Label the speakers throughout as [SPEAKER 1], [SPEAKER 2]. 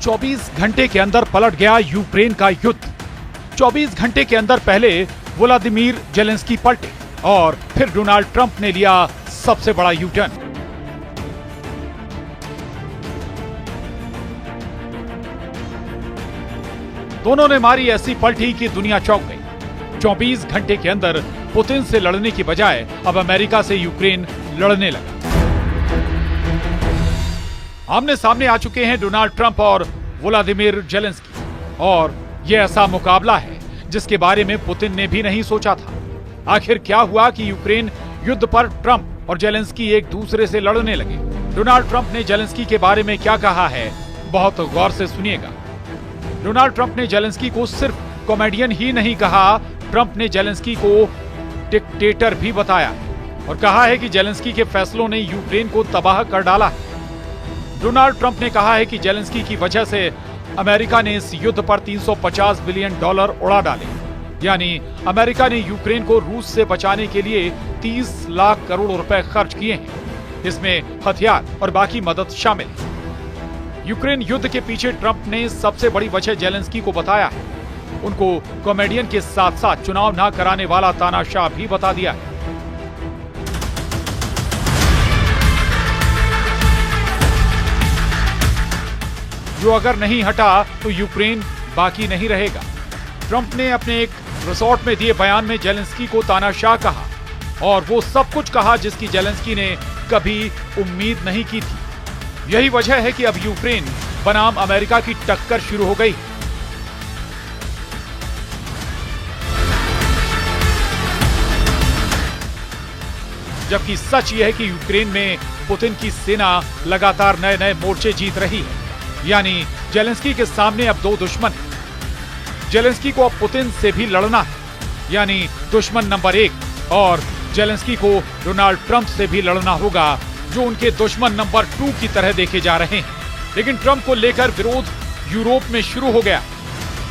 [SPEAKER 1] 24 घंटे के अंदर पलट गया यूक्रेन का युद्ध। 24 घंटे के अंदर पहले व्लादिमीर जेलेंस्की पलटे और फिर डोनाल्ड ट्रंप ने लिया सबसे बड़ा यू टर्न। दोनों ने मारी ऐसी पलटी कि दुनिया चौंक गई। 24 घंटे के अंदर पुतिन से लड़ने की बजाय अब अमेरिका से यूक्रेन लड़ने लगा। आमने सामने आ चुके हैं डोनाल्ड ट्रंप और व्लादिमीर जेलेंस्की, और यह ऐसा मुकाबला है जिसके बारे में पुतिन ने भी नहीं सोचा था। आखिर क्या हुआ कि यूक्रेन युद्ध पर ट्रंप और जेलेंस्की एक दूसरे से लड़ने लगे। डोनाल्ड ट्रंप ने जेलेंस्की के बारे में क्या कहा है, बहुत गौर से सुनिएगा। डोनाल्ड ट्रंप ने जेलेंस्की को सिर्फ कॉमेडियन ही नहीं कहा, ट्रंप ने जेलेंस्की को डिक्टेटर भी बताया और कहा है कि जेलेंस्की के फैसलों ने यूक्रेन को तबाह कर डाला है। डोनाल्ड ट्रंप ने कहा है कि जेलेंस्की की वजह से अमेरिका ने इस युद्ध पर $350 बिलियन उड़ा डाले, यानी अमेरिका ने यूक्रेन को रूस से बचाने के लिए 30 लाख करोड़ रुपए खर्च किए हैं। इसमें हथियार और बाकी मदद शामिल है। यूक्रेन युद्ध के पीछे ट्रंप ने सबसे बड़ी वजह जेलेंस्की को बताया है। उनको कॉमेडियन के साथ साथ चुनाव ना कराने वाला तानाशाह भी बता दिया है। जो अगर नहीं हटा तो यूक्रेन बाकी नहीं रहेगा। ट्रंप ने अपने एक रिसोर्ट में दिए बयान में जेलेंस्की को तानाशाह कहा और वो सब कुछ कहा जिसकी जेलेंस्की ने कभी उम्मीद नहीं की थी। यही वजह है कि अब यूक्रेन बनाम अमेरिका की टक्कर शुरू हो गई। जबकि सच यह है कि यूक्रेन में पुतिन की सेना लगातार नए नए मोर्चे जीत रही है, यानी जेलेंस्की के सामने अब दो दुश्मन हैं। जेलेंस्की को अब पुतिन से भी लड़ना है, यानी दुश्मन नंबर 1, और जेलेंस्की को डोनाल्ड ट्रंप से भी लड़ना होगा, जो उनके दुश्मन नंबर 2 की तरह देखे जा रहे हैं। लेकिन ट्रंप को लेकर विरोध यूरोप में शुरू हो गया।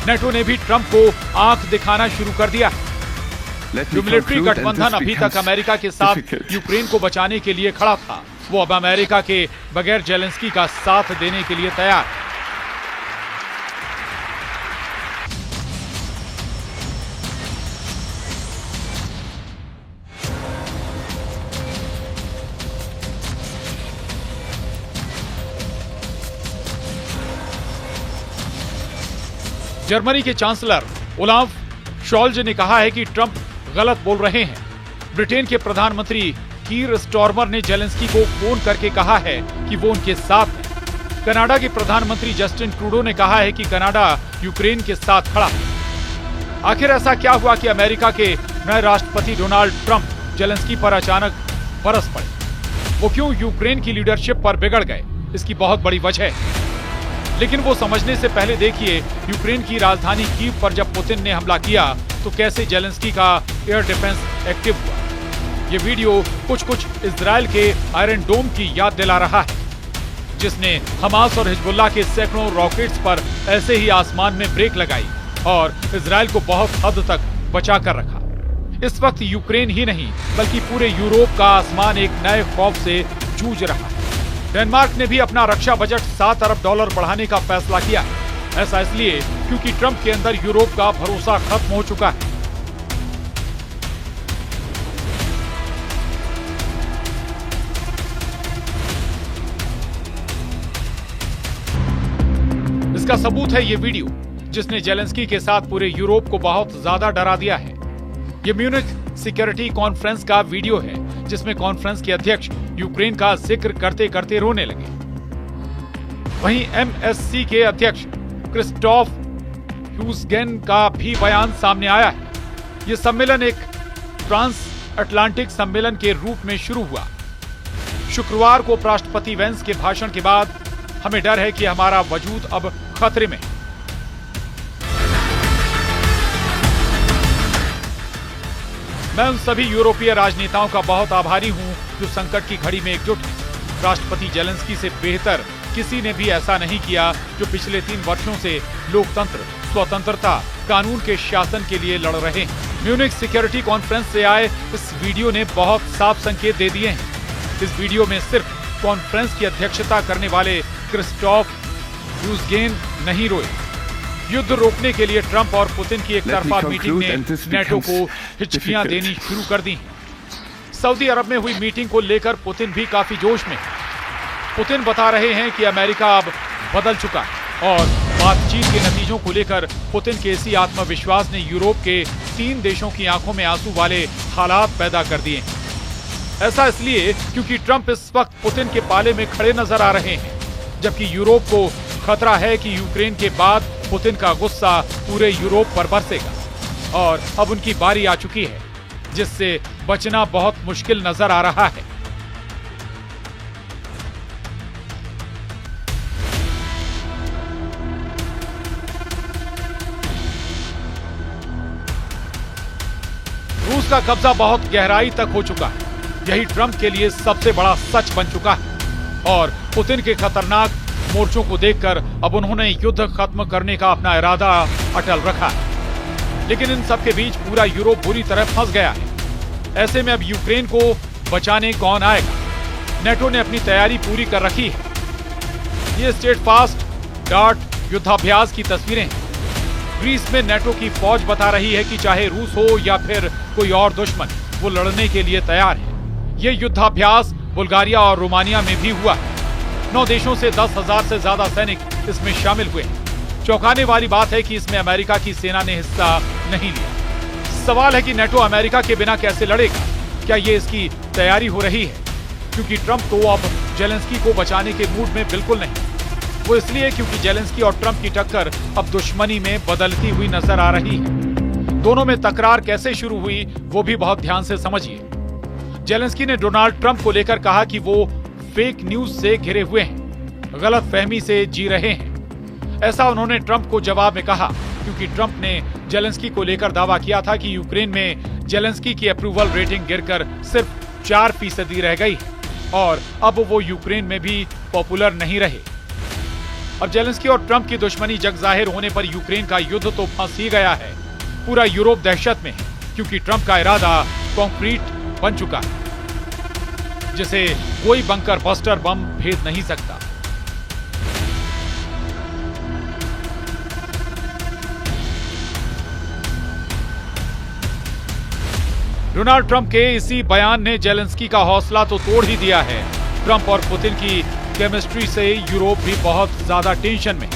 [SPEAKER 1] नेटो ने भी ट्रंप को आंख दिखाना शुरू कर दिया। जो मिलिट्री गठबंधन अभी तक अमेरिका के साथ यूक्रेन को बचाने के लिए खड़ा था, वो अब अमेरिका के बगैर जेलेंस्की का साथ देने के लिए तैयार है। जर्मनी के चांसलर ओलाफ शॉल्ज ने कहा है कि ट्रंप गलत बोल रहे हैं। ब्रिटेन के प्रधानमंत्री कीर स्टारमर ने जेलेंस्की को फोन करके कहा है कि वो उनके साथ है। कनाडा के प्रधानमंत्री जस्टिन ट्रूडो ने कहा है कि कनाडा यूक्रेन के साथ खड़ा है। आखिर ऐसा क्या हुआ कि अमेरिका के नए राष्ट्रपति डोनाल्ड ट्रंप जेलेंस्की पर अचानक बरस पड़े? वो क्यों यूक्रेन की लीडरशिप पर बिगड़ गए? इसकी बहुत बड़ी वजह है, लेकिन वो समझने से पहले देखिए यूक्रेन की राजधानी कीव पर जब पुतिन ने हमला किया तो कैसे जेलेंस्की का एयर डिफेंस एक्टिव हुआ। ये वीडियो कुछ इजराइल के आयरन डोम की याद दिला रहा है, जिसने हमास और हिजबुल्लाह के सैकड़ों रॉकेट्स पर ऐसे ही आसमान में ब्रेक लगाई और इजराइल को बहुत हद तक बचा कर रखा। इस वक्त यूक्रेन ही नहीं बल्कि पूरे यूरोप का आसमान एक नए खौफ से जूझ रहा है। डेनमार्क ने भी अपना रक्षा बजट $7 अरब बढ़ाने का फैसला किया। ऐसा इसलिए क्योंकि ट्रंप के अंदर यूरोप का भरोसा खत्म हो चुका है। इसका सबूत है ये वीडियो, जिसने जेलेंस्की के साथ पूरे यूरोप को बहुत ज्यादा डरा दिया है। ये म्यूनिख सिक्योरिटी कॉन्फ्रेंस का वीडियो है, जिसमें कॉन्फ्रेंस के अध्यक्ष यूक्रेन का जिक्र करते करते रोने लगे। वहीं MSC के अध्यक्ष क्रिस्टोफ ह्यूसगेन का भी बयान सामने आया है। यह सम्मेलन एक ट्रांस अटलांटिक सम्मेलन के रूप में शुरू हुआ। शुक्रवार को राष्ट्रपति वेंस के भाषण के बाद हमें डर है कि हमारा वजूद अब खतरे में है। मैं उन सभी यूरोपीय राजनेताओं का बहुत आभारी हूं जो संकट की घड़ी में एकजुट हैं। राष्ट्रपति जेलेंस्की से बेहतर किसी ने भी ऐसा नहीं किया, जो पिछले 3 वर्षों से लोकतंत्र, स्वतंत्रता, कानून के शासन के लिए लड़ रहे हैं। म्यूनिख सिक्योरिटी कॉन्फ्रेंस से आए इस वीडियो ने बहुत साफ संकेत दे दिए हैं। इस वीडियो में सिर्फ कॉन्फ्रेंस की अध्यक्षता करने वाले क्रिस्टोफ यूक्रेन नहीं रोए। युद्ध रोकने के लिए ट्रंप और पुतिन की एक तरफा मीटिंग ने नेटो को हिचकियां देनी शुरू कर दी। सऊदी अरब में हुई मीटिंग को लेकर पुतिन भी काफी जोश में। पुतिन बता रहे हैं कि अमेरिका अब बदल चुका है और बातचीत के नतीजों को लेकर पुतिन के इसी आत्मविश्वास ने यूरोप के 3 देशों की आंखों में आंसू वाले हालात पैदा कर दिए। ऐसा इसलिए क्योंकि ट्रंप इस वक्त पुतिन के पाले में खड़े नजर आ रहे हैं, जबकि यूरोप को खतरा है कि यूक्रेन के बाद पुतिन का गुस्सा पूरे यूरोप पर बरसेगा और अब उनकी बारी आ चुकी है, जिससे बचना बहुत मुश्किल नजर आ रहा है। रूस का कब्जा बहुत गहराई तक हो चुका है। यही ट्रंप के लिए सबसे बड़ा सच बन चुका है और पुतिन के खतरनाक मोर्चों को देखकर अब उन्होंने युद्ध खत्म करने का अपना इरादा अटल रखा है। लेकिन इन सब के बीच पूरा यूरोप बुरी तरह फंस गया है। ऐसे में अब यूक्रेन को बचाने कौन आएगा? नेटो ने अपनी तैयारी पूरी कर रखी है। ये स्टेडफास्ट डार्ट युद्धाभ्यास की तस्वीरें हैं। ग्रीस में नेटो की फौज बता रही है कि चाहे रूस हो या फिर कोई और दुश्मन, वो लड़ने के लिए तैयार है। ये युद्धाभ्यास बुल्गारिया और रोमानिया में भी हुआ है। 9 देशों से 10,000 से ज्यादा सैनिक इसमें शामिल हुए हैं। चौंकाने वाली बात है कि इसमें अमेरिका की सेना ने हिस्सा नहीं लिया। सवाल है कि नेटो अमेरिका के बिना कैसे लड़ेगा? क्या ये इसकी तैयारी हो रही है? क्योंकि ट्रंप तो अब जेलेंस्की को बचाने के मूड में बिल्कुल नहीं। वो इसलिए क्योंकि जेलेंस्की और ट्रंप की टक्कर अब दुश्मनी में बदलती हुई नजर आ रही है। दोनों में तकरार कैसे शुरू हुई वो भी बहुत ध्यान से समझिए। जेलेंस्की ने डोनाल्ड ट्रंप को लेकर कहा कि वो फेक न्यूज से घिरे हुए हैं, गलत फहमी से जी रहे हैं। ऐसा उन्होंने ट्रंप को जवाब में कहा क्योंकि ट्रंप ने जेलेंस्की को लेकर दावा किया था कि यूक्रेन में जेलेंस्की की अप्रूवल रेटिंग गिरकर सिर्फ 4% रह गई और अब वो यूक्रेन में भी पॉपुलर नहीं रहे। अब जेलेंस्की और ट्रंप की दुश्मनी जग जाहिर होने पर यूक्रेन का युद्ध तो फंस ही गया है। पूरा यूरोप दहशत में है क्योंकि ट्रंप का इरादा कॉन्क्रीट बन चुका है, जिसे कोई बंकर बस्टर बम भेद नहीं सकता। डोनाल्ड ट्रंप के इसी बयान ने जेलेंस्की का हौसला तो तोड़ ही दिया है। ट्रंप और पुतिन की केमिस्ट्री से यूरोप भी बहुत ज्यादा टेंशन में।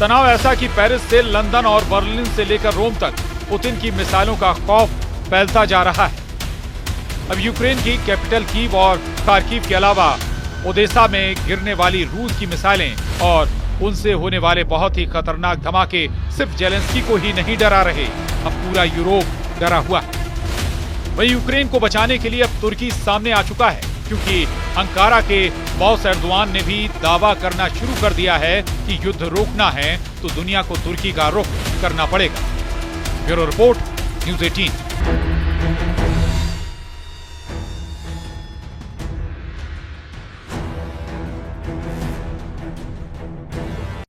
[SPEAKER 1] तनाव ऐसा कि पेरिस से लंदन और बर्लिन से लेकर रोम तक पुतिन की मिसाइलों का खौफ फैलता जा रहा है। अब यूक्रेन की कैपिटल कीव और खार्किव के अलावा ओदेसा में गिरने वाली रूस की मिसाइलें और उनसे होने वाले बहुत ही खतरनाक धमाके सिर्फ जेलेंस्की को ही नहीं डरा रहे, अब पूरा यूरोप डरा हुआ है। वहीं यूक्रेन को बचाने के लिए अब तुर्की सामने आ चुका है क्योंकि अंकारा के बॉस एर्दोआन ने भी दावा करना शुरू कर दिया है कि युद्ध रोकना है तो दुनिया को तुर्की का रुख करना पड़ेगा। Bureau report, news 18।